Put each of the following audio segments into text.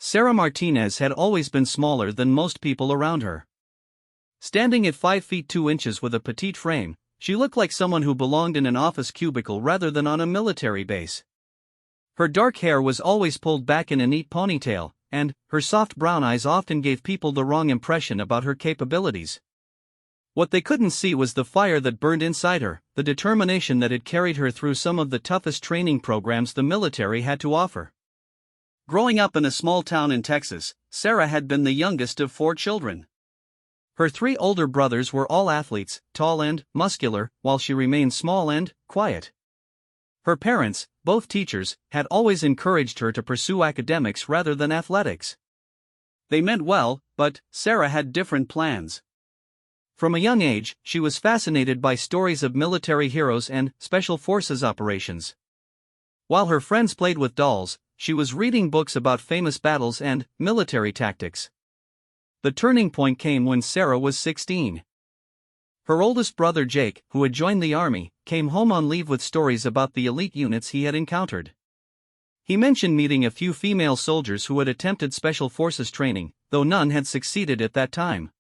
Sarah Martinez had always been smaller than most people around her. Standing at 5 feet 2 inches with a petite frame, she looked like someone who belonged in an office cubicle rather than on a military base. Her dark hair was always pulled back in a neat ponytail, and her soft brown eyes often gave people the wrong impression about her capabilities. What they couldn't see was the fire that burned inside her, the determination that had carried her through some of the toughest training programs the military had to offer. Growing up in a small town in Texas, Sarah had been the youngest of 4 children. Her 3 older brothers were all athletes, tall and muscular, while she remained small and quiet. Her parents, both teachers, had always encouraged her to pursue academics rather than athletics. They meant well, but Sarah had different plans. From a young age, she was fascinated by stories of military heroes and special forces operations. While her friends played with dolls, she was reading books about famous battles and military tactics. The turning point came when Sarah was 16. Her oldest brother Jake, who had joined the army, came home on leave with stories about the elite units he had encountered. He mentioned meeting a few female soldiers who had attempted special forces training, though none had succeeded at that time.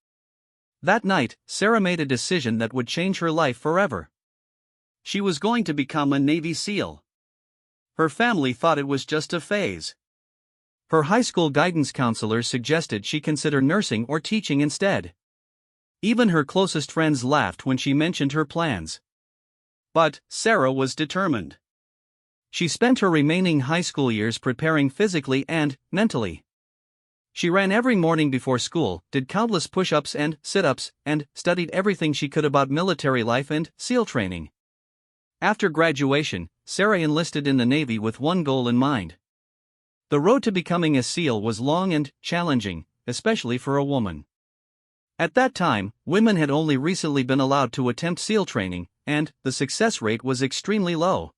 That night, Sarah made a decision that would change her life forever. She was going to become a Navy SEAL. Her family thought it was just a phase. Her high school guidance counselor suggested she consider nursing or teaching instead. Even her closest friends laughed when she mentioned her plans. But Sarah was determined. She spent her remaining high school years preparing physically and mentally. She ran every morning before school, did countless push-ups and sit-ups, and studied everything she could about military life and SEAL training. After graduation, Sarah enlisted in the Navy with one goal in mind. The road to becoming a SEAL was long and challenging, especially for a woman. At that time, women had only recently been allowed to attempt SEAL training, and the success rate was extremely low.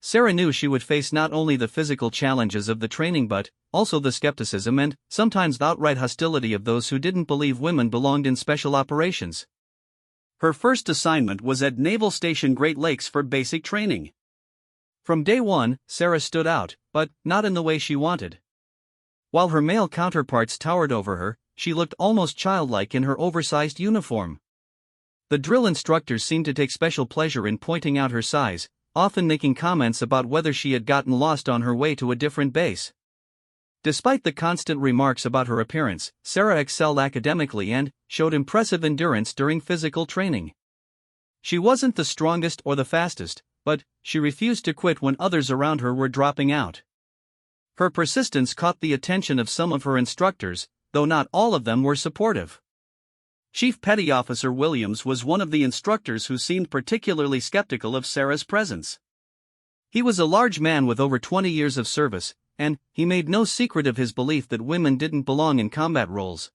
Sarah knew she would face not only the physical challenges of the training but also the skepticism and sometimes the outright hostility of those who didn't believe women belonged in special operations. Her first assignment was at Naval Station Great Lakes for basic training. From day one, Sarah stood out, but not in the way she wanted. While her male counterparts towered over her, she looked almost childlike in her oversized uniform. The drill instructors seemed to take special pleasure in pointing out her size, often making comments about whether she had gotten lost on her way to a different base. Despite the constant remarks about her appearance, Sarah excelled academically and showed impressive endurance during physical training. She wasn't the strongest or the fastest, but she refused to quit when others around her were dropping out. Her persistence caught the attention of some of her instructors, though not all of them were supportive. Chief Petty Officer Williams was one of the instructors who seemed particularly skeptical of Sarah's presence. He was a large man with over 20 years of service, and he made no secret of his belief that women didn't belong in combat roles.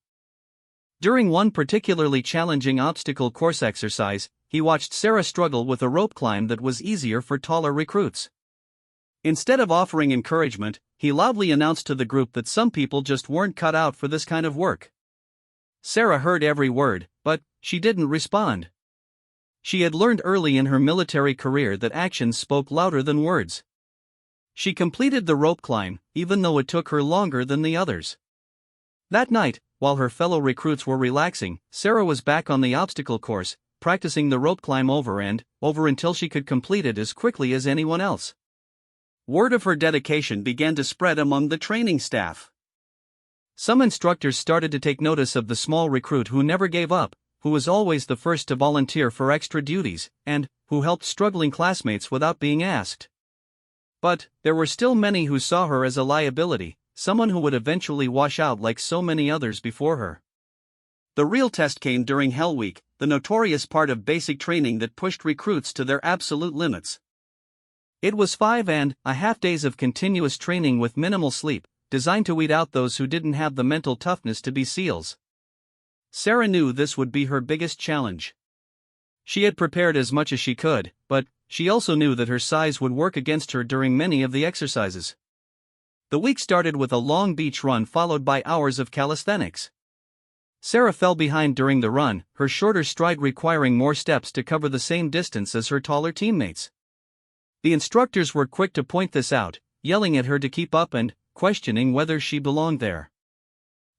During one particularly challenging obstacle course exercise, he watched Sarah struggle with a rope climb that was easier for taller recruits. Instead of offering encouragement, he loudly announced to the group that some people just weren't cut out for this kind of work. Sarah heard every word, but she didn't respond. She had learned early in her military career that actions spoke louder than words. She completed the rope climb, even though it took her longer than the others. That night, while her fellow recruits were relaxing, Sarah was back on the obstacle course, practicing the rope climb over and over until she could complete it as quickly as anyone else. Word of her dedication began to spread among the training staff. Some instructors started to take notice of the small recruit who never gave up, who was always the first to volunteer for extra duties, and who helped struggling classmates without being asked. But there were still many who saw her as a liability, someone who would eventually wash out like so many others before her. The real test came during Hell Week, the notorious part of basic training that pushed recruits to their absolute limits. It was 5.5 days of continuous training with minimal sleep, designed to weed out those who didn't have the mental toughness to be SEALs. Sarah knew this would be her biggest challenge. She had prepared as much as she could, but she also knew that her size would work against her during many of the exercises. The week started with a long beach run followed by hours of calisthenics. Sarah fell behind during the run, her shorter stride requiring more steps to cover the same distance as her taller teammates. The instructors were quick to point this out, yelling at her to keep up and questioning whether she belonged there.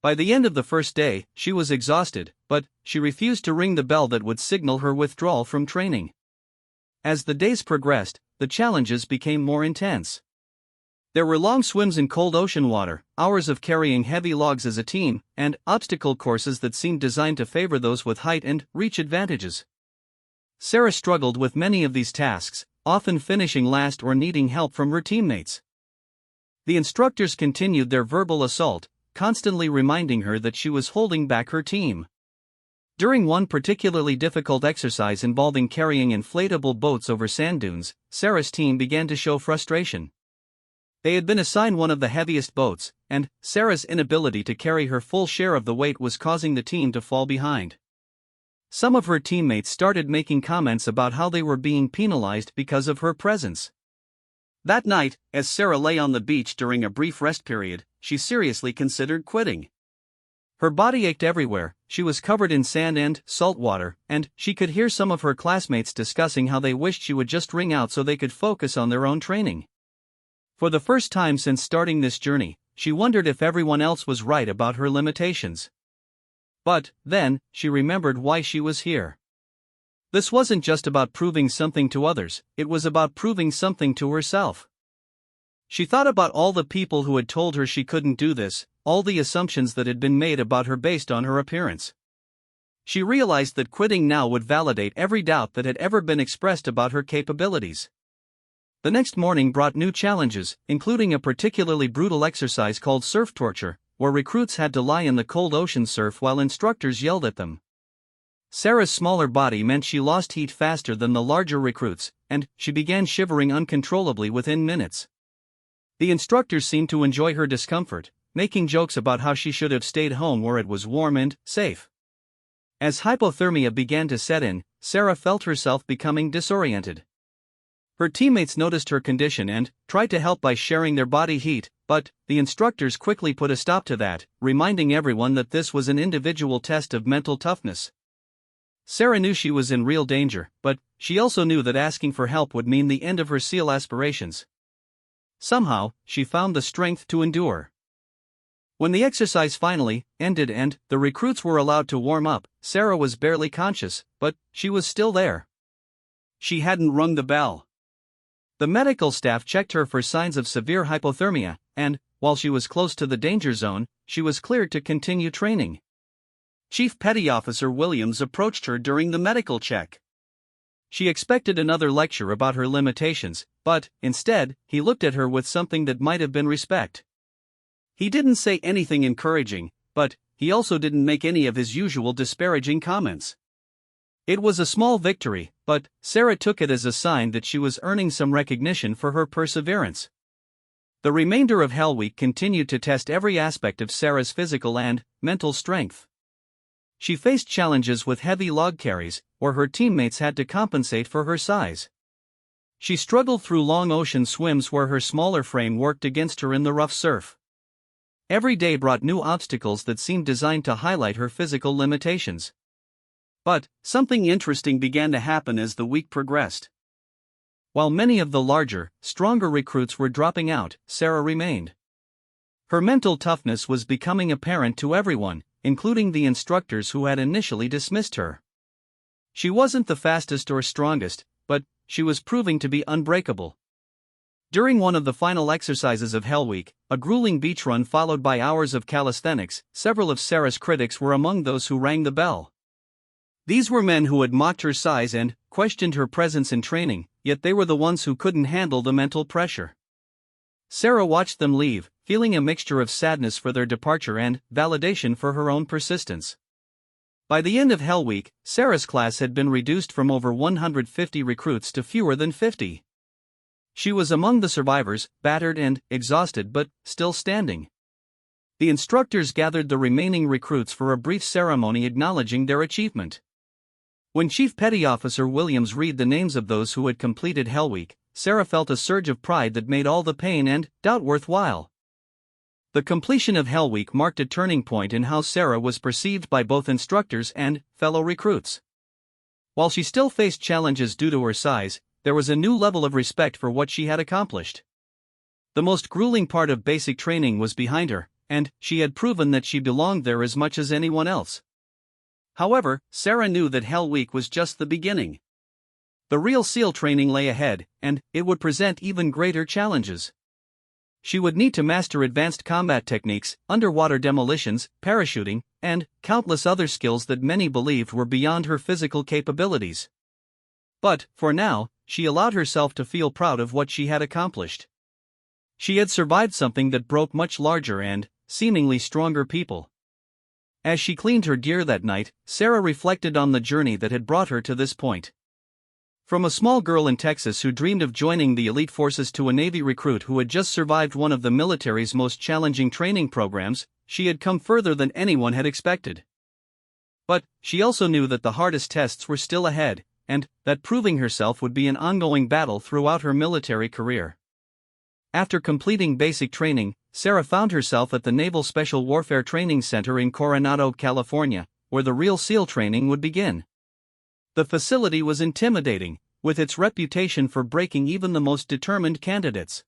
By the end of the first day, she was exhausted, but she refused to ring the bell that would signal her withdrawal from training. As the days progressed, the challenges became more intense. There were long swims in cold ocean water, hours of carrying heavy logs as a team, and obstacle courses that seemed designed to favor those with height and reach advantages. Sarah struggled with many of these tasks, often finishing last or needing help from her teammates. The instructors continued their verbal assault, constantly reminding her that she was holding back her team. During one particularly difficult exercise involving carrying inflatable boats over sand dunes, Sarah's team began to show frustration. They had been assigned one of the heaviest boats, and Sarah's inability to carry her full share of the weight was causing the team to fall behind. Some of her teammates started making comments about how they were being penalized because of her presence. That night, as Sarah lay on the beach during a brief rest period, she seriously considered quitting. Her body ached everywhere, she was covered in sand and salt water, and she could hear some of her classmates discussing how they wished she would just ring out so they could focus on their own training. For the first time since starting this journey, she wondered if everyone else was right about her limitations. But then, she remembered why she was here. This wasn't just about proving something to others, it was about proving something to herself. She thought about all the people who had told her she couldn't do this, all the assumptions that had been made about her based on her appearance. She realized that quitting now would validate every doubt that had ever been expressed about her capabilities. The next morning brought new challenges, including a particularly brutal exercise called surf torture, where recruits had to lie in the cold ocean surf while instructors yelled at them. Sarah's smaller body meant she lost heat faster than the larger recruits, and she began shivering uncontrollably within minutes. The instructors seemed to enjoy her discomfort, making jokes about how she should have stayed home where it was warm and safe. As hypothermia began to set in, Sarah felt herself becoming disoriented. Her teammates noticed her condition and tried to help by sharing their body heat, but the instructors quickly put a stop to that, reminding everyone that this was an individual test of mental toughness. Sarah knew she was in real danger, but she also knew that asking for help would mean the end of her SEAL aspirations. Somehow, she found the strength to endure. When the exercise finally ended and the recruits were allowed to warm up, Sarah was barely conscious, but she was still there. She hadn't rung the bell. The medical staff checked her for signs of severe hypothermia, and, while she was close to the danger zone, she was cleared to continue training. Chief Petty Officer Williams approached her during the medical check. She expected another lecture about her limitations, but, instead, he looked at her with something that might have been respect. He didn't say anything encouraging, but he also didn't make any of his usual disparaging comments. It was a small victory, but Sarah took it as a sign that she was earning some recognition for her perseverance. The remainder of Hell Week continued to test every aspect of Sarah's physical and mental strength. She faced challenges with heavy log carries, where her teammates had to compensate for her size. She struggled through long ocean swims where her smaller frame worked against her in the rough surf. Every day brought new obstacles that seemed designed to highlight her physical limitations. But something interesting began to happen as the week progressed. While many of the larger, stronger recruits were dropping out, Sarah remained. Her mental toughness was becoming apparent to everyone, including the instructors who had initially dismissed her. She wasn't the fastest or strongest, but she was proving to be unbreakable. During one of the final exercises of Hell Week, a grueling beach run followed by hours of calisthenics, several of Sarah's critics were among those who rang the bell. These were men who had mocked her size and questioned her presence in training, yet they were the ones who couldn't handle the mental pressure. Sarah watched them leave, feeling a mixture of sadness for their departure and validation for her own persistence. By the end of Hell Week, Sarah's class had been reduced from over 150 recruits to fewer than 50. She was among the survivors, battered and exhausted but still standing. The instructors gathered the remaining recruits for a brief ceremony acknowledging their achievement. When Chief Petty Officer Williams read the names of those who had completed Hell Week, Sarah felt a surge of pride that made all the pain and doubt worthwhile. The completion of Hell Week marked a turning point in how Sarah was perceived by both instructors and fellow recruits. While she still faced challenges due to her size, there was a new level of respect for what she had accomplished. The most grueling part of basic training was behind her, and she had proven that she belonged there as much as anyone else. However, Sarah knew that Hell Week was just the beginning. The real SEAL training lay ahead, and it would present even greater challenges. She would need to master advanced combat techniques, underwater demolitions, parachuting, and countless other skills that many believed were beyond her physical capabilities. But, for now, she allowed herself to feel proud of what she had accomplished. She had survived something that broke much larger and, seemingly stronger people. As she cleaned her gear that night, Sarah reflected on the journey that had brought her to this point. From a small girl in Texas who dreamed of joining the elite forces to a Navy recruit who had just survived one of the military's most challenging training programs, she had come further than anyone had expected. But, she also knew that the hardest tests were still ahead, and that proving herself would be an ongoing battle throughout her military career. After completing basic training, Sarah found herself at the Naval Special Warfare Training Center in Coronado, California, where the real SEAL training would begin. The facility was intimidating, with its reputation for breaking even the most determined candidates.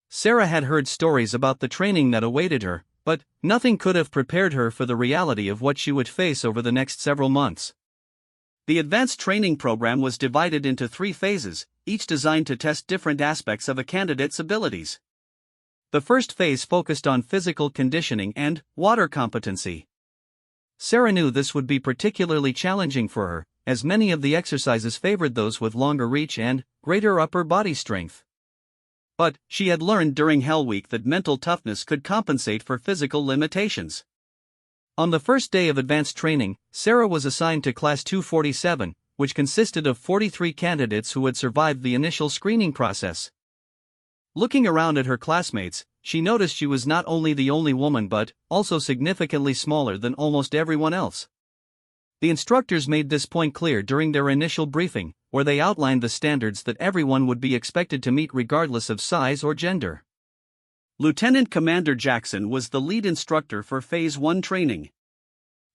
Sarah had heard stories about the training that awaited her, but nothing could have prepared her for the reality of what she would face over the next several months. The advanced training program was divided into 3 phases, each designed to test different aspects of a candidate's abilities. The first phase focused on physical conditioning and water competency. Sarah knew this would be particularly challenging for her, as many of the exercises favored those with longer reach and greater upper body strength. But she had learned during Hell Week that mental toughness could compensate for physical limitations. On the first day of advanced training, Sarah was assigned to Class 247, which consisted of 43 candidates who had survived the initial screening process. Looking around at her classmates, she noticed she was not only the only woman but also significantly smaller than almost everyone else. The instructors made this point clear during their initial briefing, where they outlined the standards that everyone would be expected to meet regardless of size or gender. Lieutenant Commander Jackson was the lead instructor for Phase 1 training.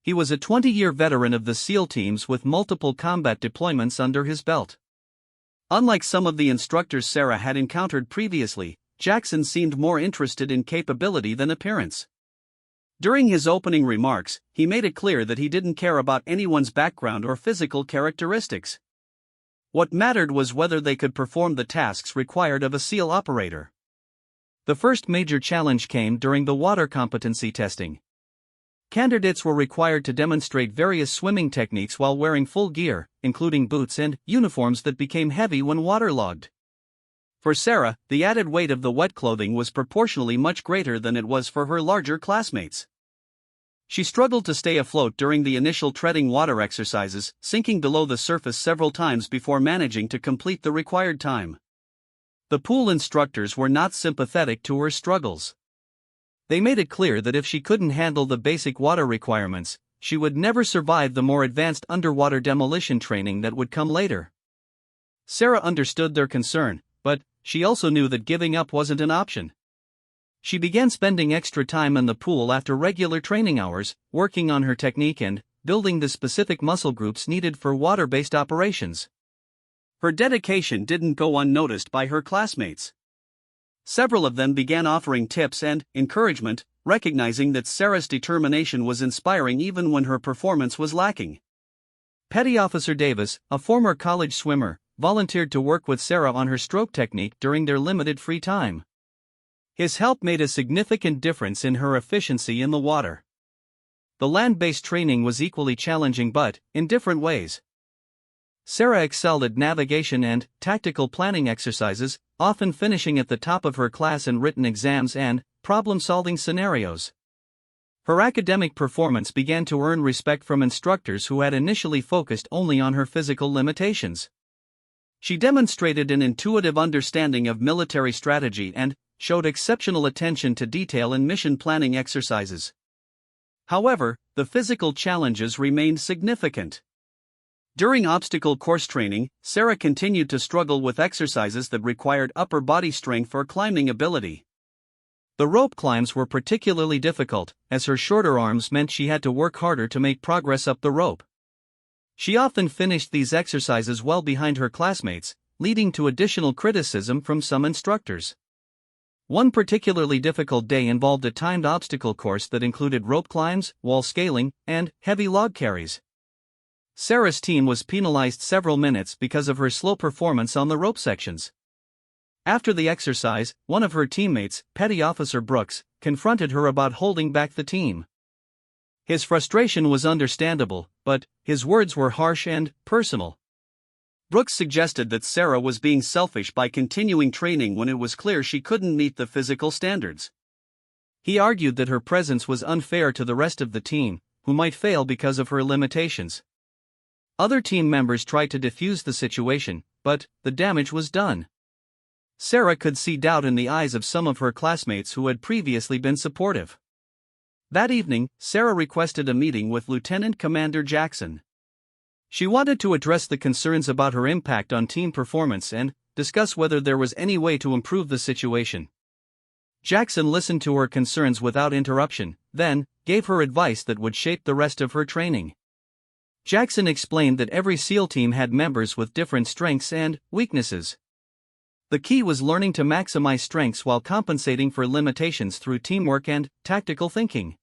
He was a 20-year veteran of the SEAL teams with multiple combat deployments under his belt. Unlike some of the instructors Sarah had encountered previously, Jackson seemed more interested in capability than appearance. During his opening remarks, he made it clear that he didn't care about anyone's background or physical characteristics. What mattered was whether they could perform the tasks required of a SEAL operator. The first major challenge came during the water competency testing. Candidates were required to demonstrate various swimming techniques while wearing full gear, including boots and uniforms that became heavy when waterlogged. For Sarah, the added weight of the wet clothing was proportionally much greater than it was for her larger classmates. She struggled to stay afloat during the initial treading water exercises, sinking below the surface several times before managing to complete the required time. The pool instructors were not sympathetic to her struggles. They made it clear that if she couldn't handle the basic water requirements, she would never survive the more advanced underwater demolition training that would come later. Sarah understood their concern, but she also knew that giving up wasn't an option. She began spending extra time in the pool after regular training hours, working on her technique and building the specific muscle groups needed for water-based operations. Her dedication didn't go unnoticed by her classmates. Several of them began offering tips and encouragement, recognizing that Sarah's determination was inspiring even when her performance was lacking. Petty Officer Davis, a former college swimmer, volunteered to work with Sarah on her stroke technique during their limited free time. His help made a significant difference in her efficiency in the water. The land-based training was equally challenging but in different ways. Sarah excelled at navigation and tactical planning exercises, often finishing at the top of her class in written exams and problem-solving scenarios. Her academic performance began to earn respect from instructors who had initially focused only on her physical limitations. She demonstrated an intuitive understanding of military strategy and showed exceptional attention to detail in mission planning exercises. However, the physical challenges remained significant. During obstacle course training, Sarah continued to struggle with exercises that required upper body strength or climbing ability. The rope climbs were particularly difficult, as her shorter arms meant she had to work harder to make progress up the rope. She often finished these exercises well behind her classmates, leading to additional criticism from some instructors. One particularly difficult day involved a timed obstacle course that included rope climbs, wall scaling, and heavy log carries. Sarah's team was penalized several minutes because of her slow performance on the rope sections. After the exercise, one of her teammates, Petty Officer Brooks, confronted her about holding back the team. His frustration was understandable, but his words were harsh and personal. Brooks suggested that Sarah was being selfish by continuing training when it was clear she couldn't meet the physical standards. He argued that her presence was unfair to the rest of the team, who might fail because of her limitations. Other team members tried to defuse the situation, but the damage was done. Sarah could see doubt in the eyes of some of her classmates who had previously been supportive. That evening, Sarah requested a meeting with Lieutenant Commander Jackson. She wanted to address the concerns about her impact on team performance and discuss whether there was any way to improve the situation. Jackson listened to her concerns without interruption, then gave her advice that would shape the rest of her training. Jackson explained that every SEAL team had members with different strengths and weaknesses. The key was learning to maximize strengths while compensating for limitations through teamwork and tactical thinking.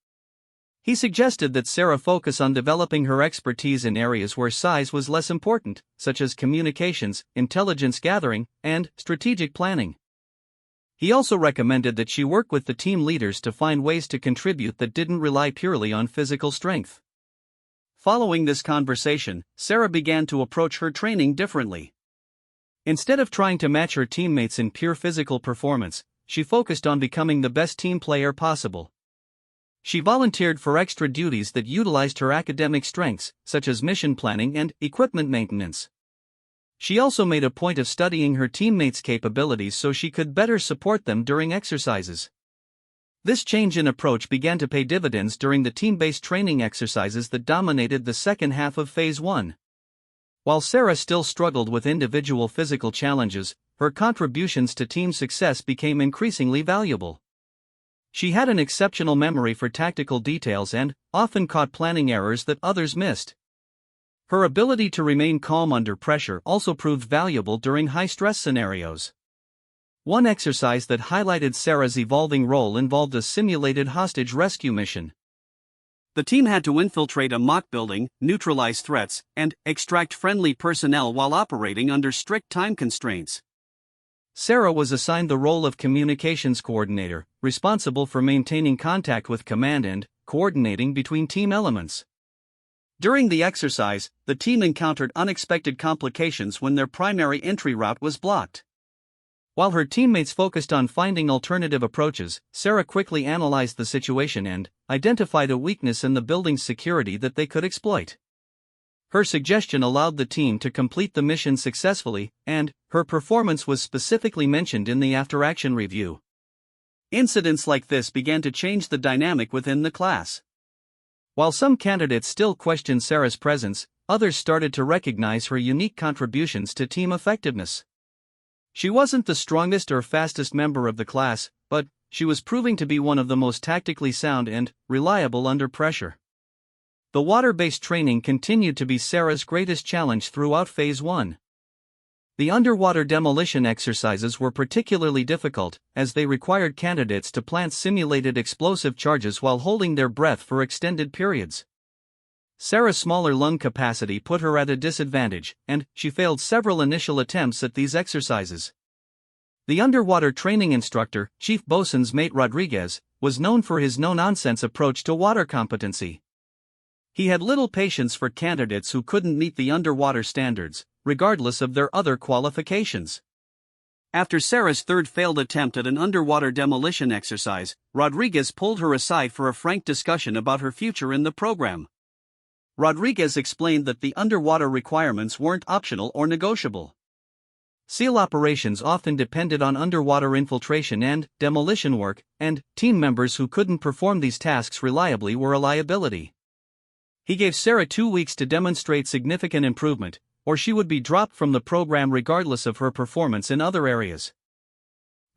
He suggested that Sarah focus on developing her expertise in areas where size was less important, such as communications, intelligence gathering, and strategic planning. He also recommended that she work with the team leaders to find ways to contribute that didn't rely purely on physical strength. Following this conversation, Sarah began to approach her training differently. Instead of trying to match her teammates in pure physical performance, she focused on becoming the best team player possible. She volunteered for extra duties that utilized her academic strengths, such as mission planning and equipment maintenance. She also made a point of studying her teammates' capabilities so she could better support them during exercises. This change in approach began to pay dividends during the team-based training exercises that dominated the second half of Phase 1. While Sarah still struggled with individual physical challenges, her contributions to team success became increasingly valuable. She had an exceptional memory for tactical details and often caught planning errors that others missed. Her ability to remain calm under pressure also proved valuable during high-stress scenarios. One exercise that highlighted Sarah's evolving role involved a simulated hostage rescue mission. The team had to infiltrate a mock building, neutralize threats, and extract friendly personnel while operating under strict time constraints. Sarah was assigned the role of communications coordinator, responsible for maintaining contact with command and coordinating between team elements. During the exercise, the team encountered unexpected complications when their primary entry route was blocked. While her teammates focused on finding alternative approaches, Sarah quickly analyzed the situation and identified a weakness in the building's security that they could exploit. Her suggestion allowed the team to complete the mission successfully, and her performance was specifically mentioned in the after-action review. Incidents like this began to change the dynamic within the class. While some candidates still questioned Sarah's presence, others started to recognize her unique contributions to team effectiveness. She wasn't the strongest or fastest member of the class, but she was proving to be one of the most tactically sound and reliable under pressure. The water-based training continued to be Sarah's greatest challenge throughout Phase 1. The underwater demolition exercises were particularly difficult, as they required candidates to plant simulated explosive charges while holding their breath for extended periods. Sarah's smaller lung capacity put her at a disadvantage, and she failed several initial attempts at these exercises. The underwater training instructor, Chief Bosun's mate Rodriguez, was known for his no-nonsense approach to water competency. He had little patience for candidates who couldn't meet the underwater standards, regardless of their other qualifications. After Sarah's third failed attempt at an underwater demolition exercise, Rodriguez pulled her aside for a frank discussion about her future in the program. Rodriguez explained that the underwater requirements weren't optional or negotiable. SEAL operations often depended on underwater infiltration and demolition work, and team members who couldn't perform these tasks reliably were a liability. He gave Sarah 2 weeks to demonstrate significant improvement, or she would be dropped from the program regardless of her performance in other areas.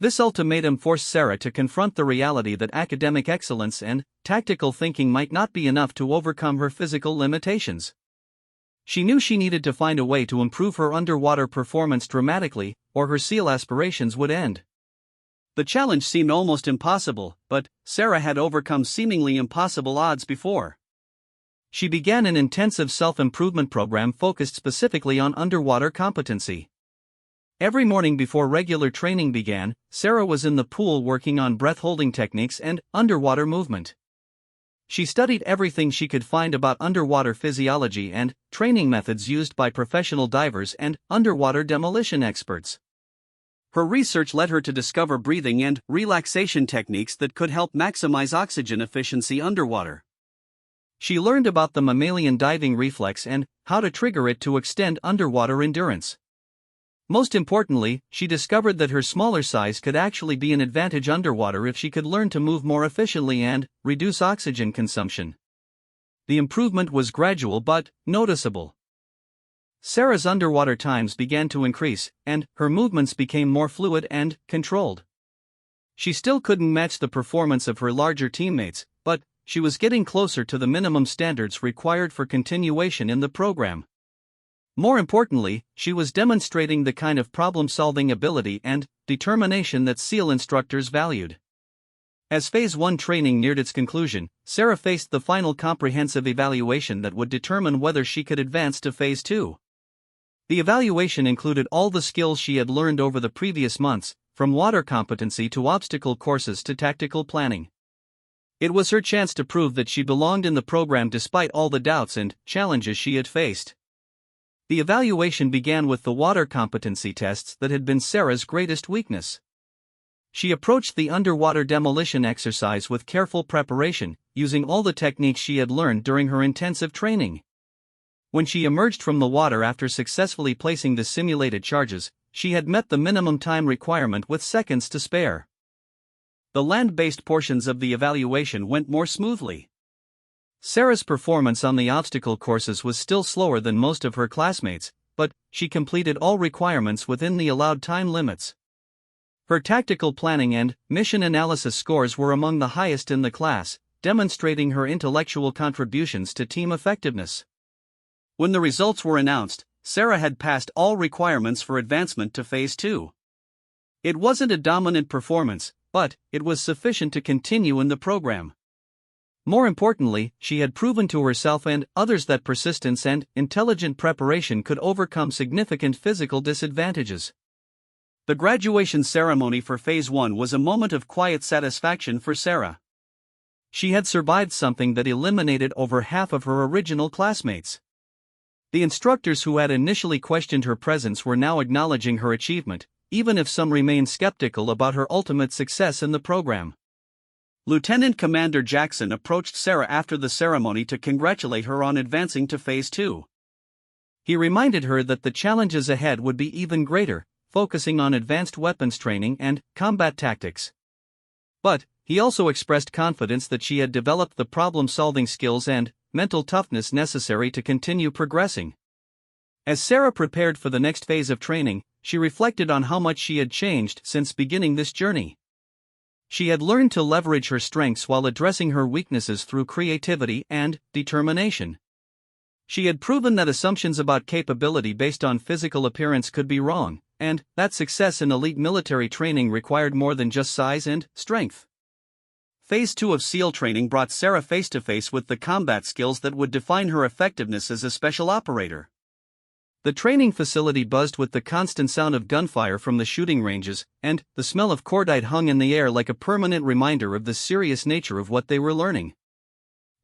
This ultimatum forced Sarah to confront the reality that academic excellence and tactical thinking might not be enough to overcome her physical limitations. She knew she needed to find a way to improve her underwater performance dramatically, or her SEAL aspirations would end. The challenge seemed almost impossible, but Sarah had overcome seemingly impossible odds before. She began an intensive self-improvement program focused specifically on underwater competency. Every morning before regular training began, Sarah was in the pool working on breath-holding techniques and underwater movement. She studied everything she could find about underwater physiology and training methods used by professional divers and underwater demolition experts. Her research led her to discover breathing and relaxation techniques that could help maximize oxygen efficiency underwater. She learned about the mammalian diving reflex and how to trigger it to extend underwater endurance. Most importantly, she discovered that her smaller size could actually be an advantage underwater if she could learn to move more efficiently and reduce oxygen consumption. The improvement was gradual but noticeable. Sarah's underwater times began to increase, and her movements became more fluid and controlled. She still couldn't match the performance of her larger teammates, but she was getting closer to the minimum standards required for continuation in the program. More importantly, she was demonstrating the kind of problem-solving ability and determination that SEAL instructors valued. As Phase 1 training neared its conclusion, Sarah faced the final comprehensive evaluation that would determine whether she could advance to Phase 2. The evaluation included all the skills she had learned over the previous months, from water competency to obstacle courses to tactical planning. It was her chance to prove that she belonged in the program despite all the doubts and challenges she had faced. The evaluation began with the water competency tests that had been Sarah's greatest weakness. She approached the underwater demolition exercise with careful preparation, using all the techniques she had learned during her intensive training. When she emerged from the water after successfully placing the simulated charges, she had met the minimum time requirement with seconds to spare. The land-based portions of the evaluation went more smoothly. Sarah's performance on the obstacle courses was still slower than most of her classmates, but she completed all requirements within the allowed time limits. Her tactical planning and mission analysis scores were among the highest in the class, demonstrating her intellectual contributions to team effectiveness. When the results were announced, Sarah had passed all requirements for advancement to Phase 2. It wasn't a dominant performance, but it was sufficient to continue in the program. More importantly, she had proven to herself and others that persistence and intelligent preparation could overcome significant physical disadvantages. The graduation ceremony for Phase 1 was a moment of quiet satisfaction for Sarah. She had survived something that eliminated over half of her original classmates. The instructors who had initially questioned her presence were now acknowledging her achievement, even if some remained skeptical about her ultimate success in the program. Lieutenant Commander Jackson approached Sarah after the ceremony to congratulate her on advancing to Phase 2. He reminded her that the challenges ahead would be even greater, focusing on advanced weapons training and combat tactics. But he also expressed confidence that she had developed the problem-solving skills and mental toughness necessary to continue progressing. As Sarah prepared for the next phase of training, she reflected on how much she had changed since beginning this journey. She had learned to leverage her strengths while addressing her weaknesses through creativity and determination. She had proven that assumptions about capability based on physical appearance could be wrong, and that success in elite military training required more than just size and strength. Phase 2 of SEAL training brought Sarah face-to-face with the combat skills that would define her effectiveness as a special operator. The training facility buzzed with the constant sound of gunfire from the shooting ranges, and the smell of cordite hung in the air like a permanent reminder of the serious nature of what they were learning.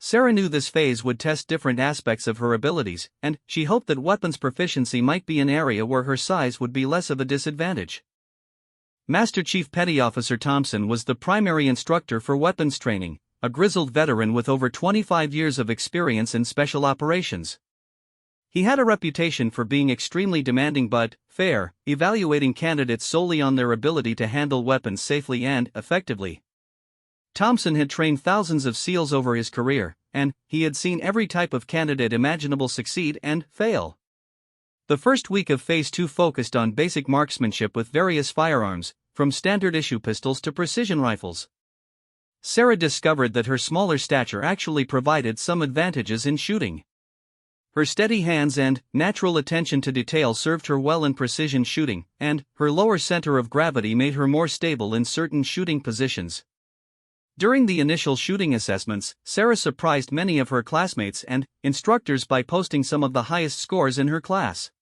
Sarah knew this phase would test different aspects of her abilities, and she hoped that weapons proficiency might be an area where her size would be less of a disadvantage. Master Chief Petty Officer Thompson was the primary instructor for weapons training, a grizzled veteran with over 25 years of experience in special operations. He had a reputation for being extremely demanding but fair, evaluating candidates solely on their ability to handle weapons safely and effectively. Thompson had trained thousands of SEALs over his career, and he had seen every type of candidate imaginable succeed and fail. The first week of Phase 2 focused on basic marksmanship with various firearms, from standard-issue pistols to precision rifles. Sarah discovered that her smaller stature actually provided some advantages in shooting. Her steady hands and natural attention to detail served her well in precision shooting, and her lower center of gravity made her more stable in certain shooting positions. During the initial shooting assessments, Sarah surprised many of her classmates and instructors by posting some of the highest scores in her class.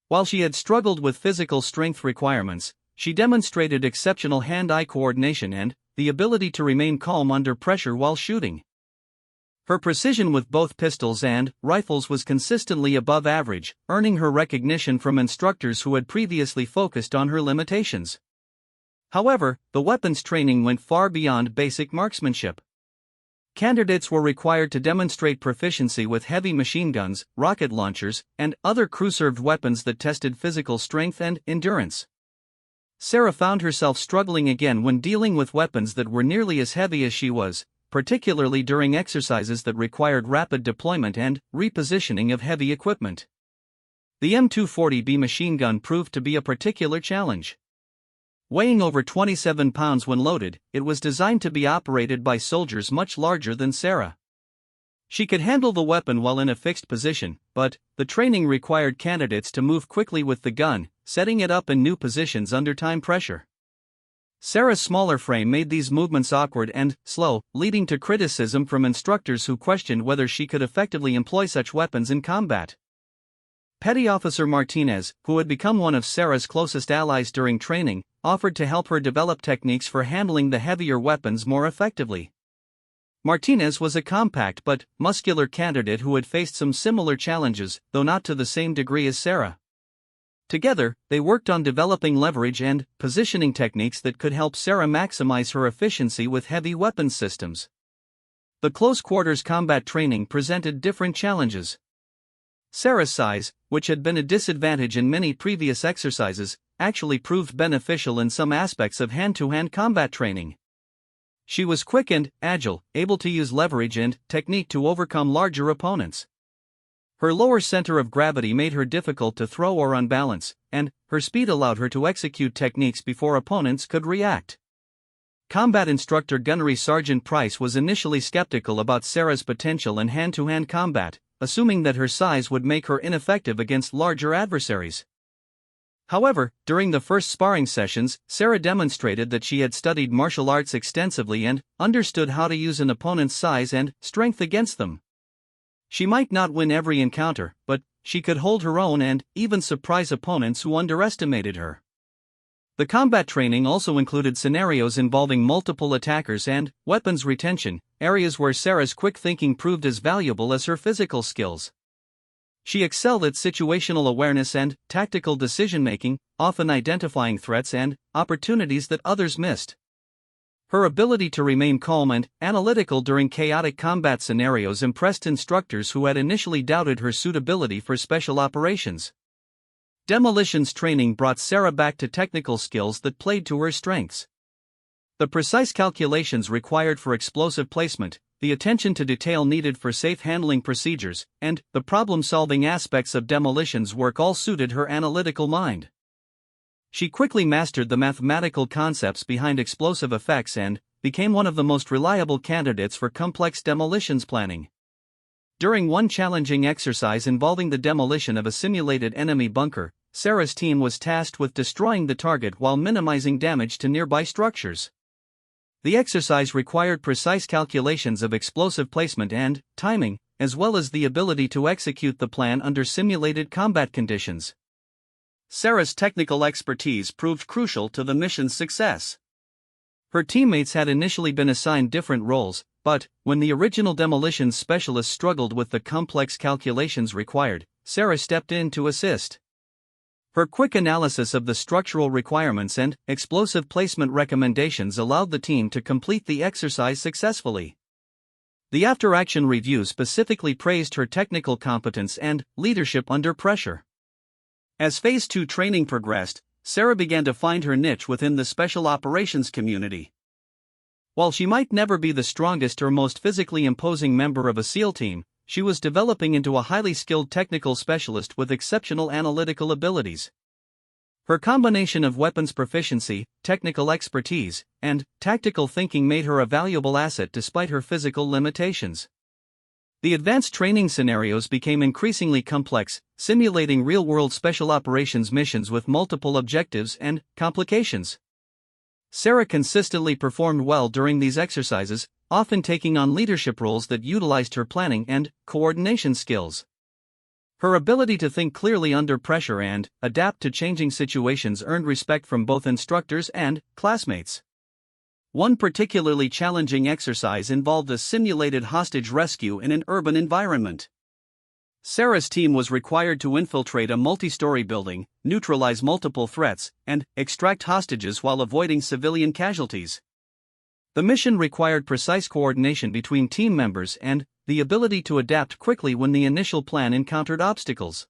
While she had struggled with physical strength requirements, she demonstrated exceptional hand-eye coordination and the ability to remain calm under pressure while shooting. Her precision with both pistols and rifles was consistently above average, earning her recognition from instructors who had previously focused on her limitations. However, the weapons training went far beyond basic marksmanship. Candidates were required to demonstrate proficiency with heavy machine guns, rocket launchers, and other crew-served weapons that tested physical strength and endurance. Sarah found herself struggling again when dealing with weapons that were nearly as heavy as she was, particularly during exercises that required rapid deployment and repositioning of heavy equipment. The M240B machine gun proved to be a particular challenge. Weighing over 27 pounds when loaded, it was designed to be operated by soldiers much larger than Sarah. She could handle the weapon while in a fixed position, but the training required candidates to move quickly with the gun, setting it up in new positions under time pressure. Sarah's smaller frame made these movements awkward and slow, leading to criticism from instructors who questioned whether she could effectively employ such weapons in combat. Petty Officer Martinez, who had become one of Sarah's closest allies during training, offered to help her develop techniques for handling the heavier weapons more effectively. Martinez was a compact but muscular candidate who had faced some similar challenges, though not to the same degree as Sarah. Together, they worked on developing leverage and positioning techniques that could help Sarah maximize her efficiency with heavy weapons systems. The close-quarters combat training presented different challenges. Sarah's size, which had been a disadvantage in many previous exercises, actually proved beneficial in some aspects of hand-to-hand combat training. She was quick and agile, able to use leverage and technique to overcome larger opponents. Her lower center of gravity made her difficult to throw or unbalance, and her speed allowed her to execute techniques before opponents could react. Combat instructor Gunnery Sergeant Price was initially skeptical about Sarah's potential in hand-to-hand combat, assuming that her size would make her ineffective against larger adversaries. However, during the first sparring sessions, Sarah demonstrated that she had studied martial arts extensively and understood how to use an opponent's size and strength against them. She might not win every encounter, but she could hold her own and even surprise opponents who underestimated her. The combat training also included scenarios involving multiple attackers and weapons retention, areas where Sarah's quick thinking proved as valuable as her physical skills. She excelled at situational awareness and tactical decision-making, often identifying threats and opportunities that others missed. Her ability to remain calm and analytical during chaotic combat scenarios impressed instructors who had initially doubted her suitability for special operations. Demolitions training brought Sarah back to technical skills that played to her strengths. The precise calculations required for explosive placement, the attention to detail needed for safe handling procedures, and the problem-solving aspects of demolitions work all suited her analytical mind. She quickly mastered the mathematical concepts behind explosive effects and became one of the most reliable candidates for complex demolitions planning. During one challenging exercise involving the demolition of a simulated enemy bunker, Sarah's team was tasked with destroying the target while minimizing damage to nearby structures. The exercise required precise calculations of explosive placement and timing, as well as the ability to execute the plan under simulated combat conditions. Sarah's technical expertise proved crucial to the mission's success. Her teammates had initially been assigned different roles, but when the original demolitions specialist struggled with the complex calculations required, Sarah stepped in to assist. Her quick analysis of the structural requirements and explosive placement recommendations allowed the team to complete the exercise successfully. The after-action review specifically praised her technical competence and leadership under pressure. As Phase 2 training progressed, Sarah began to find her niche within the special operations community. While she might never be the strongest or most physically imposing member of a SEAL team, she was developing into a highly skilled technical specialist with exceptional analytical abilities. Her combination of weapons proficiency, technical expertise, and tactical thinking made her a valuable asset despite her physical limitations. The advanced training scenarios became increasingly complex, simulating real-world special operations missions with multiple objectives and complications. Sarah consistently performed well during these exercises, often taking on leadership roles that utilized her planning and coordination skills. Her ability to think clearly under pressure and adapt to changing situations earned respect from both instructors and classmates. One particularly challenging exercise involved a simulated hostage rescue in an urban environment. Sarah's team was required to infiltrate a multi-story building, neutralize multiple threats, and extract hostages while avoiding civilian casualties. The mission required precise coordination between team members and the ability to adapt quickly when the initial plan encountered obstacles.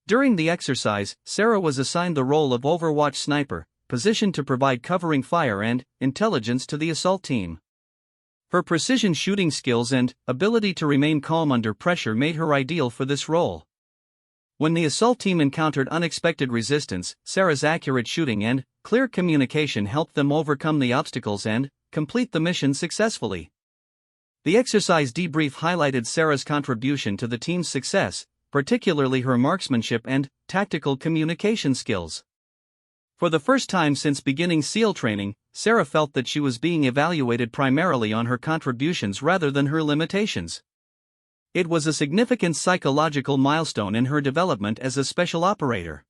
During the exercise, Sarah was assigned the role of Overwatch sniper, positioned to provide covering fire and intelligence to the assault team. Her precision shooting skills and ability to remain calm under pressure made her ideal for this role. When the assault team encountered unexpected resistance, Sarah's accurate shooting and clear communication helped them overcome the obstacles and complete the mission successfully. The exercise debrief highlighted Sarah's contribution to the team's success, particularly her marksmanship and tactical communication skills. For the first time since beginning SEAL training, Sarah felt that she was being evaluated primarily on her contributions rather than her limitations. It was a significant psychological milestone in her development as a special operator.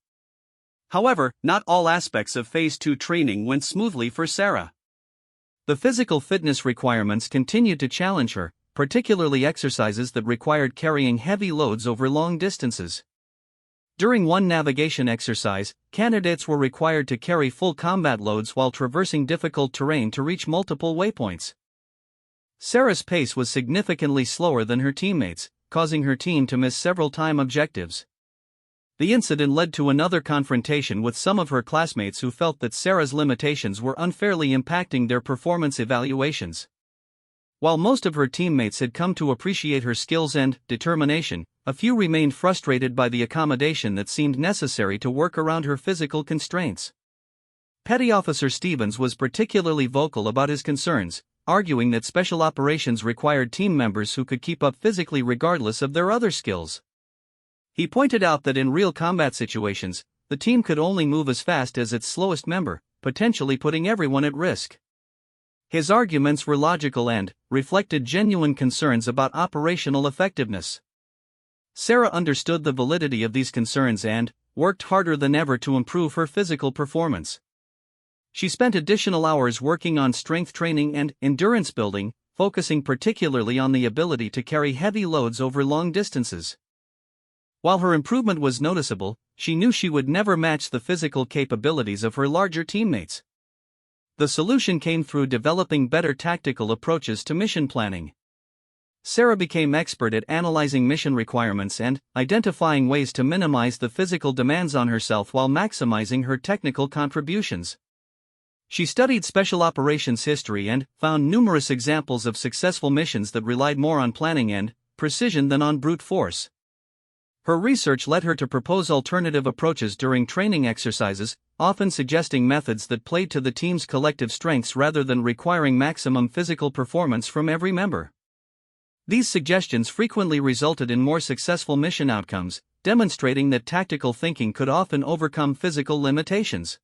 However, not all aspects of Phase 2 training went smoothly for Sarah. The physical fitness requirements continued to challenge her, particularly exercises that required carrying heavy loads over long distances. During one navigation exercise, candidates were required to carry full combat loads while traversing difficult terrain to reach multiple waypoints. Sarah's pace was significantly slower than her teammates, causing her team to miss several time objectives. The incident led to another confrontation with some of her classmates who felt that Sarah's limitations were unfairly impacting their performance evaluations. While most of her teammates had come to appreciate her skills and determination, a few remained frustrated by the accommodation that seemed necessary to work around her physical constraints. Petty Officer Stevens was particularly vocal about his concerns, arguing that special operations required team members who could keep up physically regardless of their other skills. He pointed out that in real combat situations, the team could only move as fast as its slowest member, potentially putting everyone at risk. His arguments were logical and reflected genuine concerns about operational effectiveness. Sarah understood the validity of these concerns and worked harder than ever to improve her physical performance. She spent additional hours working on strength training and endurance building, focusing particularly on the ability to carry heavy loads over long distances. While her improvement was noticeable, she knew she would never match the physical capabilities of her larger teammates. The solution came through developing better tactical approaches to mission planning. Sarah became expert at analyzing mission requirements and identifying ways to minimize the physical demands on herself while maximizing her technical contributions. She studied special operations history and found numerous examples of successful missions that relied more on planning and precision than on brute force. Her research led her to propose alternative approaches during training exercises, often suggesting methods that played to the team's collective strengths rather than requiring maximum physical performance from every member. These suggestions frequently resulted in more successful mission outcomes, demonstrating that tactical thinking could often overcome physical limitations.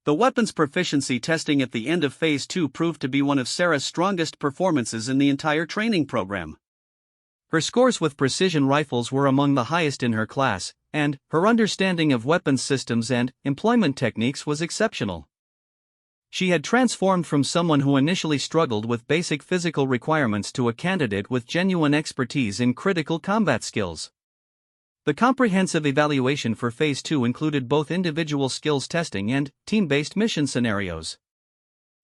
The weapons proficiency testing at the end of Phase 2 proved to be one of Sarah's strongest performances in the entire training program. Her scores with precision rifles were among the highest in her class, and her understanding of weapons systems and employment techniques was exceptional. She had transformed from someone who initially struggled with basic physical requirements to a candidate with genuine expertise in critical combat skills. The comprehensive evaluation for Phase 2 included both individual skills testing and team-based mission scenarios.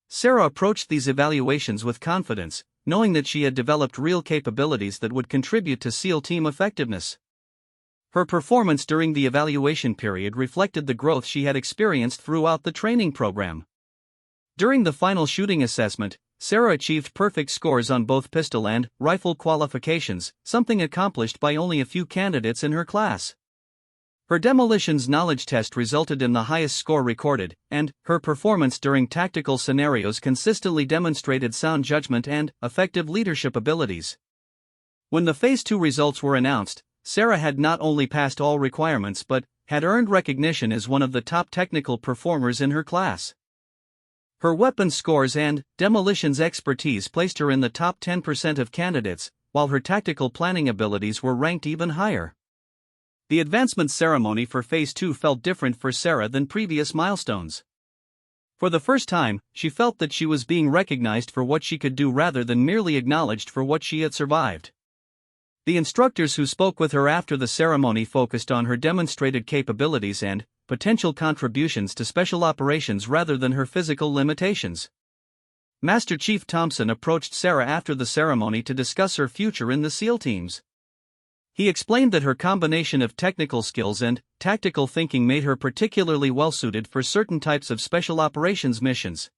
Sarah approached these evaluations with confidence, knowing that she had developed real capabilities that would contribute to SEAL team effectiveness. Her performance during the evaluation period reflected the growth she had experienced throughout the training program. During the final shooting assessment, Sarah achieved perfect scores on both pistol and rifle qualifications, something accomplished by only a few candidates in her class. Her demolitions knowledge test resulted in the highest score recorded, and her performance during tactical scenarios consistently demonstrated sound judgment and effective leadership abilities. When the Phase 2 results were announced, Sarah had not only passed all requirements but had earned recognition as one of the top technical performers in her class. Her weapons scores and demolitions expertise placed her in the top 10% of candidates, while her tactical planning abilities were ranked even higher. The advancement ceremony for Phase 2 felt different for Sarah than previous milestones. For the first time, she felt that she was being recognized for what she could do rather than merely acknowledged for what she had survived. The instructors who spoke with her after the ceremony focused on her demonstrated capabilities and potential contributions to special operations rather than her physical limitations. Master Chief Thompson approached Sarah after the ceremony to discuss her future in the SEAL teams. He explained that her combination of technical skills and tactical thinking made her particularly well-suited for certain types of special operations missions.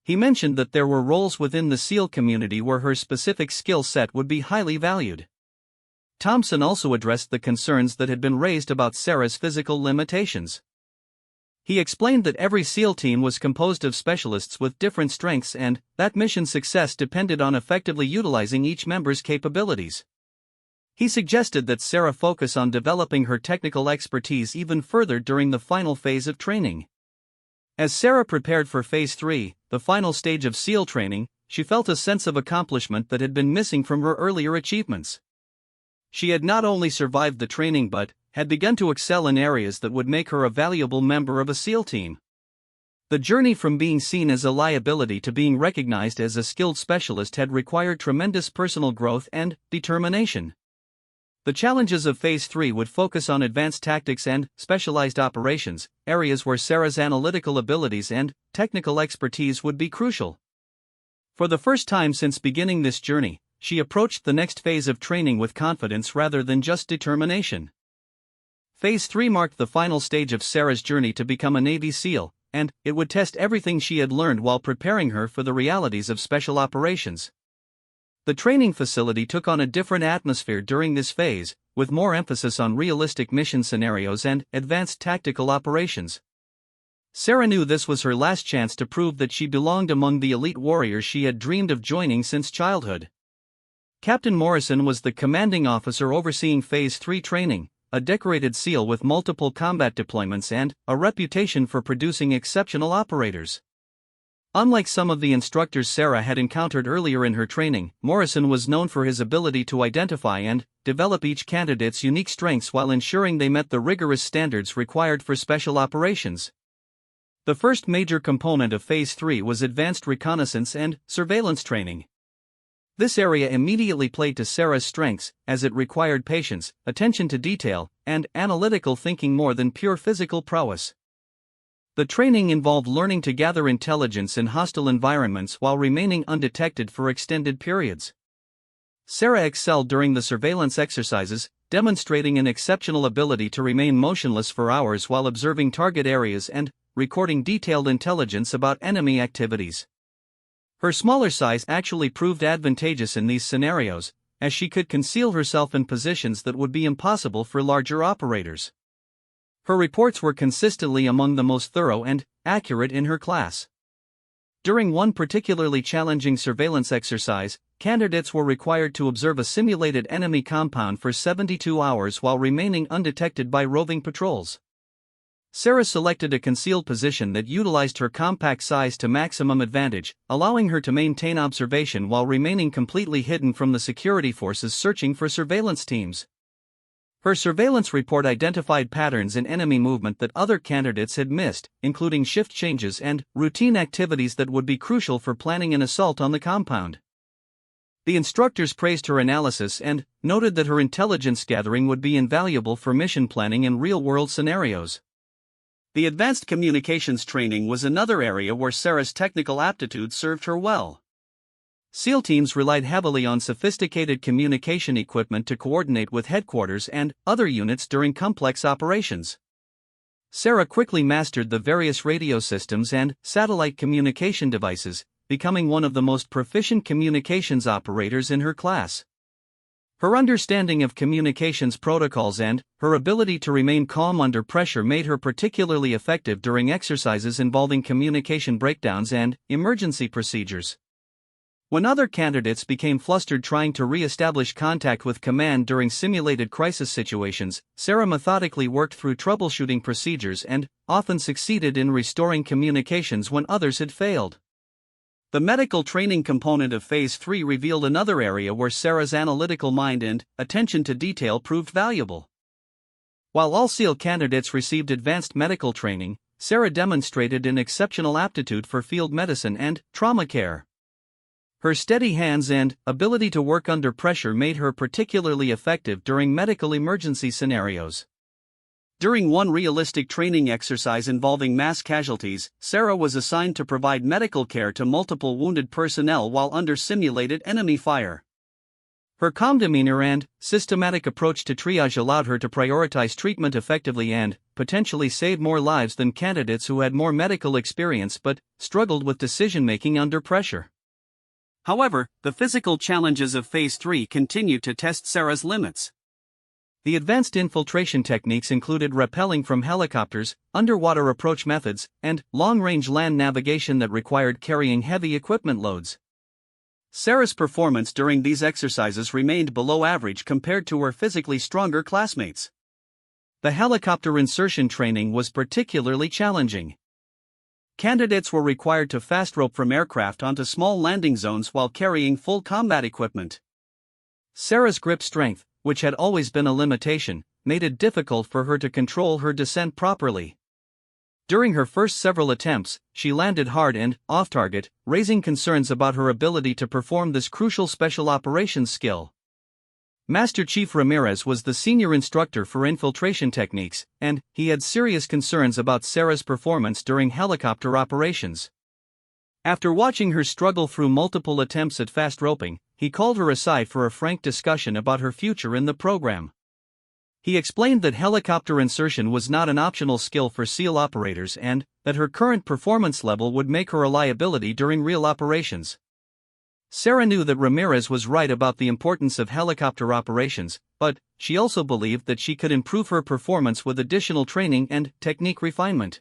He mentioned that there were roles within the SEAL community where her specific skill set would be highly valued. Thompson also addressed the concerns that had been raised about Sarah's physical limitations. He explained that every SEAL team was composed of specialists with different strengths and that mission success depended on effectively utilizing each member's capabilities. He suggested that Sarah focus on developing her technical expertise even further during the final phase of training. As Sarah prepared for Phase 3, the final stage of SEAL training, she felt a sense of accomplishment that had been missing from her earlier achievements. She had not only survived the training but had begun to excel in areas that would make her a valuable member of a SEAL team. The journey from being seen as a liability to being recognized as a skilled specialist had required tremendous personal growth and determination. The challenges of Phase 3 would focus on advanced tactics and specialized operations, areas where Sarah's analytical abilities and technical expertise would be crucial. For the first time since beginning this journey, she approached the next phase of training with confidence rather than just determination. Phase 3 marked the final stage of Sarah's journey to become a Navy SEAL, and it would test everything she had learned while preparing her for the realities of special operations. The training facility took on a different atmosphere during this phase, with more emphasis on realistic mission scenarios and advanced tactical operations. Sarah knew this was her last chance to prove that she belonged among the elite warriors she had dreamed of joining since childhood. Captain Morrison was the commanding officer overseeing Phase 3 training, a decorated SEAL with multiple combat deployments and a reputation for producing exceptional operators. Unlike some of the instructors Sarah had encountered earlier in her training, Morrison was known for his ability to identify and develop each candidate's unique strengths while ensuring they met the rigorous standards required for special operations. The first major component of Phase 3 was advanced reconnaissance and surveillance training. This area immediately played to Sarah's strengths, as it required patience, attention to detail, and analytical thinking more than pure physical prowess. The training involved learning to gather intelligence in hostile environments while remaining undetected for extended periods. Sarah excelled during the surveillance exercises, demonstrating an exceptional ability to remain motionless for hours while observing target areas and recording detailed intelligence about enemy activities. Her smaller size actually proved advantageous in these scenarios, as she could conceal herself in positions that would be impossible for larger operators. Her reports were consistently among the most thorough and accurate in her class. During one particularly challenging surveillance exercise, candidates were required to observe a simulated enemy compound for 72 hours while remaining undetected by roving patrols. Sarah selected a concealed position that utilized her compact size to maximum advantage, allowing her to maintain observation while remaining completely hidden from the security forces searching for surveillance teams. Her surveillance report identified patterns in enemy movement that other candidates had missed, including shift changes and routine activities that would be crucial for planning an assault on the compound. The instructors praised her analysis and noted that her intelligence gathering would be invaluable for mission planning in real-world scenarios. The advanced communications training was another area where Sarah's technical aptitude served her well. SEAL teams relied heavily on sophisticated communication equipment to coordinate with headquarters and other units during complex operations. Sarah quickly mastered the various radio systems and satellite communication devices, becoming one of the most proficient communications operators in her class. Her understanding of communications protocols and her ability to remain calm under pressure made her particularly effective during exercises involving communication breakdowns and emergency procedures. When other candidates became flustered trying to re-establish contact with command during simulated crisis situations, Sarah methodically worked through troubleshooting procedures and often succeeded in restoring communications when others had failed. The medical training component of Phase 3 revealed another area where Sarah's analytical mind and attention to detail proved valuable. While all SEAL candidates received advanced medical training, Sarah demonstrated an exceptional aptitude for field medicine and trauma care. Her steady hands and ability to work under pressure made her particularly effective during medical emergency scenarios. During one realistic training exercise involving mass casualties, Sarah was assigned to provide medical care to multiple wounded personnel while under simulated enemy fire. Her calm demeanor and systematic approach to triage allowed her to prioritize treatment effectively and potentially save more lives than candidates who had more medical experience but struggled with decision-making under pressure. However, the physical challenges of Phase 3 continued to test Sarah's limits. The advanced infiltration techniques included rappelling from helicopters, underwater approach methods, and long-range land navigation that required carrying heavy equipment loads. Sarah's performance during these exercises remained below average compared to her physically stronger classmates. The helicopter insertion training was particularly challenging. Candidates were required to fast rope from aircraft onto small landing zones while carrying full combat equipment. Sarah's grip strength, which had always been a limitation, made it difficult for her to control her descent properly. During her first several attempts, she landed hard and off-target, raising concerns about her ability to perform this crucial special operations skill. Master Chief Ramirez was the senior instructor for infiltration techniques, and he had serious concerns about Sarah's performance during helicopter operations. After watching her struggle through multiple attempts at fast roping, he called her aside for a frank discussion about her future in the program. He explained that helicopter insertion was not an optional skill for SEAL operators and that her current performance level would make her a liability during real operations. Sarah knew that Ramirez was right about the importance of helicopter operations, but she also believed that she could improve her performance with additional training and technique refinement.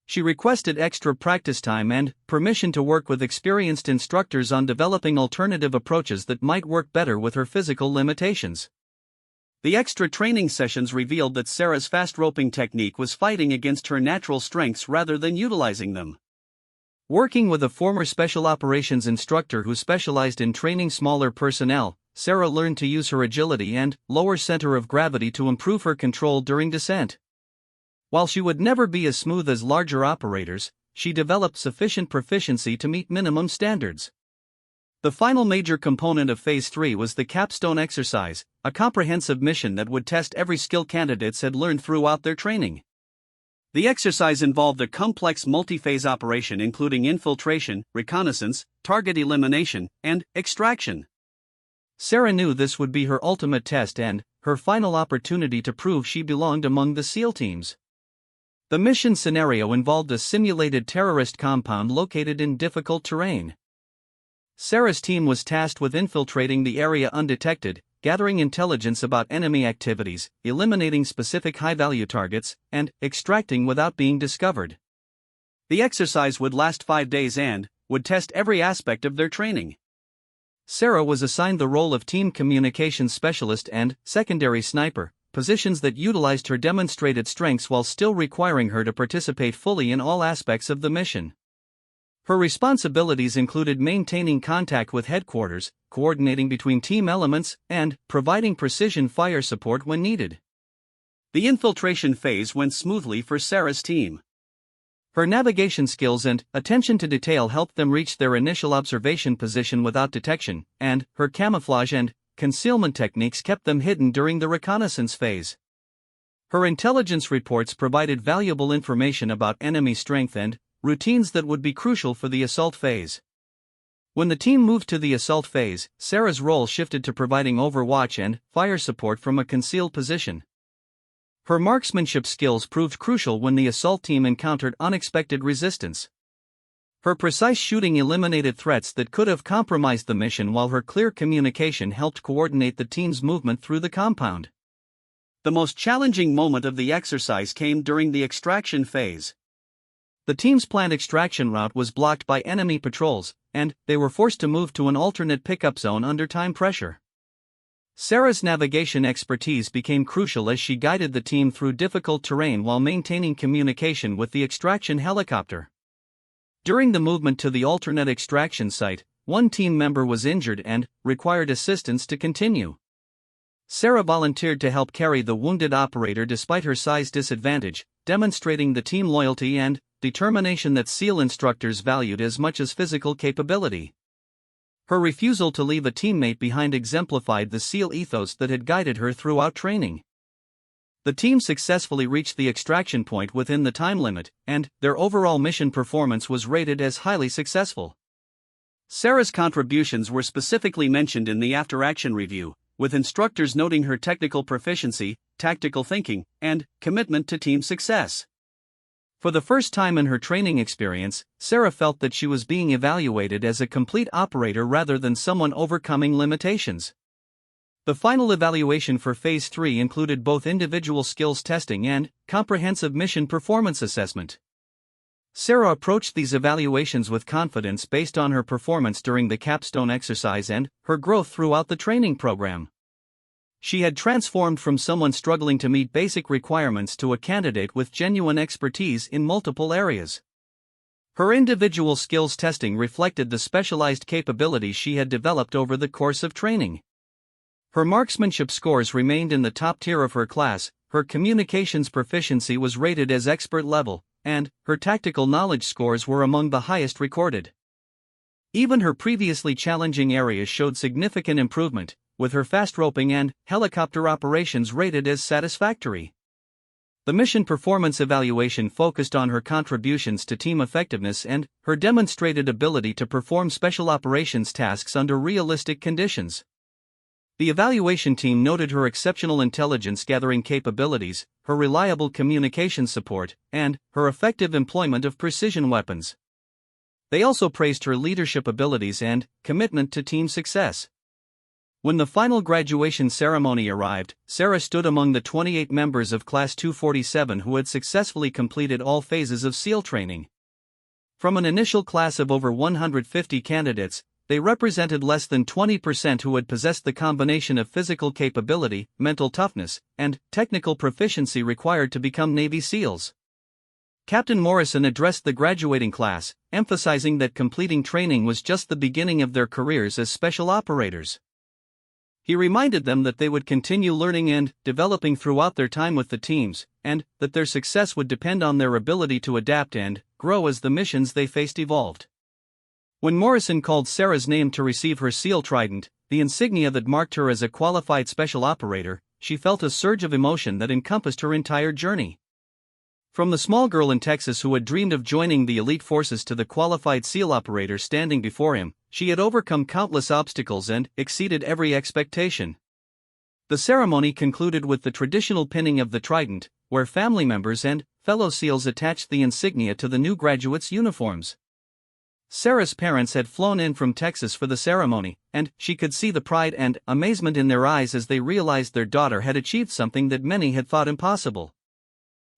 She requested extra practice time and permission to work with experienced instructors on developing alternative approaches that might work better with her physical limitations. The extra training sessions revealed that Sarah's fast roping technique was fighting against her natural strengths rather than utilizing them. Working with a former special operations instructor who specialized in training smaller personnel, Sarah learned to use her agility and lower center of gravity to improve her control during descent. While she would never be as smooth as larger operators, she developed sufficient proficiency to meet minimum standards. The final major component of Phase 3 was the capstone exercise, a comprehensive mission that would test every skill candidates had learned throughout their training. The exercise involved a complex multi-phase operation including infiltration, reconnaissance, target elimination, and extraction. Sarah knew this would be her ultimate test and her final opportunity to prove she belonged among the SEAL teams. The mission scenario involved a simulated terrorist compound located in difficult terrain. Sarah's team was tasked with infiltrating the area undetected, gathering intelligence about enemy activities, eliminating specific high-value targets, and extracting without being discovered. The exercise would last 5 days and would test every aspect of their training. Sarah was assigned the role of team communications specialist and secondary sniper, positions that utilized her demonstrated strengths while still requiring her to participate fully in all aspects of the mission. Her responsibilities included maintaining contact with headquarters, coordinating between team elements, and providing precision fire support when needed. The infiltration phase went smoothly for Sarah's team. Her navigation skills and attention to detail helped them reach their initial observation position without detection, and her camouflage and concealment techniques kept them hidden during the reconnaissance phase. Her intelligence reports provided valuable information about enemy strength and routines that would be crucial for the assault phase. When the team moved to the assault phase, Sarah's role shifted to providing overwatch and fire support from a concealed position. Her marksmanship skills proved crucial when the assault team encountered unexpected resistance. Her precise shooting eliminated threats that could have compromised the mission, while her clear communication helped coordinate the team's movement through the compound. The most challenging moment of the exercise came during the extraction phase. The team's planned extraction route was blocked by enemy patrols, and they were forced to move to an alternate pickup zone under time pressure. Sarah's navigation expertise became crucial as she guided the team through difficult terrain while maintaining communication with the extraction helicopter. During the movement to the alternate extraction site, one team member was injured and required assistance to continue. Sarah volunteered to help carry the wounded operator despite her size disadvantage, demonstrating the team loyalty and determination that SEAL instructors valued as much as physical capability. Her refusal to leave a teammate behind exemplified the SEAL ethos that had guided her throughout training. The team successfully reached the extraction point within the time limit, and their overall mission performance was rated as highly successful. Sarah's contributions were specifically mentioned in the after-action review, with instructors noting her technical proficiency, tactical thinking, and commitment to team success. For the first time in her training experience, Sarah felt that she was being evaluated as a complete operator rather than someone overcoming limitations. The final evaluation for Phase 3 included both individual skills testing and comprehensive mission performance assessment. Sarah approached these evaluations with confidence based on her performance during the capstone exercise and her growth throughout the training program. She had transformed from someone struggling to meet basic requirements to a candidate with genuine expertise in multiple areas. Her individual skills testing reflected the specialized capabilities she had developed over the course of training. Her marksmanship scores remained in the top tier of her class, her communications proficiency was rated as expert level, and her tactical knowledge scores were among the highest recorded. Even her previously challenging areas showed significant improvement, with her fast roping and helicopter operations rated as satisfactory. The mission performance evaluation focused on her contributions to team effectiveness and her demonstrated ability to perform special operations tasks under realistic conditions. The evaluation team noted her exceptional intelligence-gathering capabilities, her reliable communication support, and her effective employment of precision weapons. They also praised her leadership abilities and commitment to team success. When the final graduation ceremony arrived, Sarah stood among the 28 members of Class 247 who had successfully completed all phases of SEAL training. From an initial class of over 150 candidates, they represented less than 20% who had possessed the combination of physical capability, mental toughness, and technical proficiency required to become Navy SEALs. Captain Morrison addressed the graduating class, emphasizing that completing training was just the beginning of their careers as special operators. He reminded them that they would continue learning and developing throughout their time with the teams, and that their success would depend on their ability to adapt and grow as the missions they faced evolved. When Morrison called Sarah's name to receive her SEAL Trident, the insignia that marked her as a qualified special operator, she felt a surge of emotion that encompassed her entire journey. From the small girl in Texas who had dreamed of joining the elite forces to the qualified SEAL operator standing before him, she had overcome countless obstacles and exceeded every expectation. The ceremony concluded with the traditional pinning of the trident, where family members and fellow SEALs attached the insignia to the new graduates' uniforms. Sarah's parents had flown in from Texas for the ceremony, and she could see the pride and amazement in their eyes as they realized their daughter had achieved something that many had thought impossible.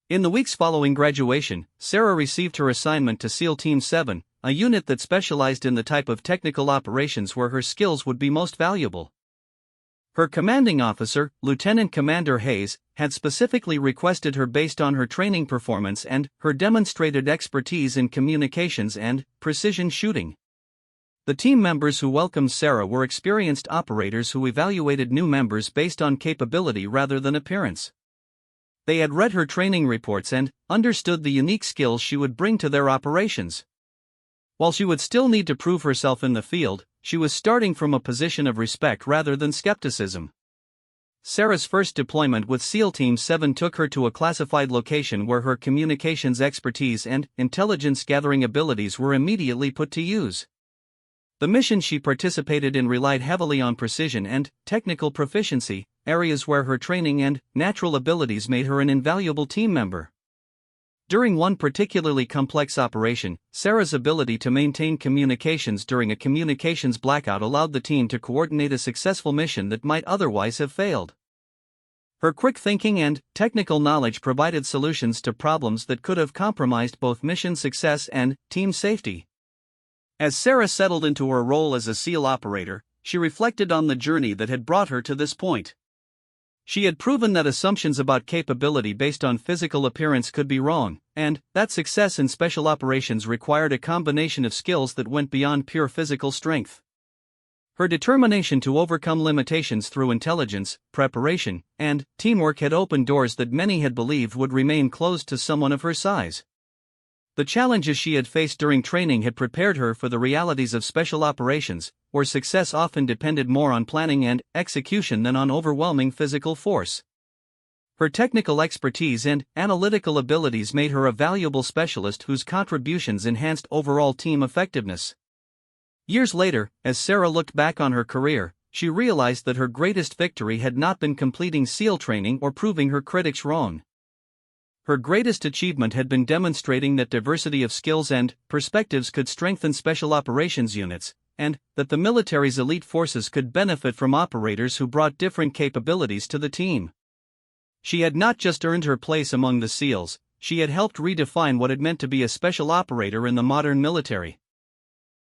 In the weeks following graduation, Sarah received her assignment to SEAL Team 7, a unit that specialized in the type of technical operations where her skills would be most valuable. Her commanding officer, Lieutenant Commander Hayes, had specifically requested her based on her training performance and her demonstrated expertise in communications and precision shooting. The team members who welcomed Sarah were experienced operators who evaluated new members based on capability rather than appearance. They had read her training reports and understood the unique skills she would bring to their operations. While she would still need to prove herself in the field, she was starting from a position of respect rather than skepticism. Sarah's first deployment with SEAL Team 7 took her to a classified location where her communications expertise and intelligence-gathering abilities were immediately put to use. The mission she participated in relied heavily on precision and technical proficiency, areas where her training and natural abilities made her an invaluable team member. During one particularly complex operation, Sarah's ability to maintain communications during a communications blackout allowed the team to coordinate a successful mission that might otherwise have failed. Her quick thinking and technical knowledge provided solutions to problems that could have compromised both mission success and team safety. As Sarah settled into her role as a SEAL operator, she reflected on the journey that had brought her to this point. She had proven that assumptions about capability based on physical appearance could be wrong, and that success in special operations required a combination of skills that went beyond pure physical strength. Her determination to overcome limitations through intelligence, preparation, and teamwork had opened doors that many had believed would remain closed to someone of her size. The challenges she had faced during training had prepared her for the realities of special operations, where success often depended more on planning and execution than on overwhelming physical force. Her technical expertise and analytical abilities made her a valuable specialist whose contributions enhanced overall team effectiveness. Years later, as Sarah looked back on her career, she realized that her greatest victory had not been completing SEAL training or proving her critics wrong. Her greatest achievement had been demonstrating that diversity of skills and perspectives could strengthen special operations units, and that the military's elite forces could benefit from operators who brought different capabilities to the team. She had not just earned her place among the SEALs, she had helped redefine what it meant to be a special operator in the modern military.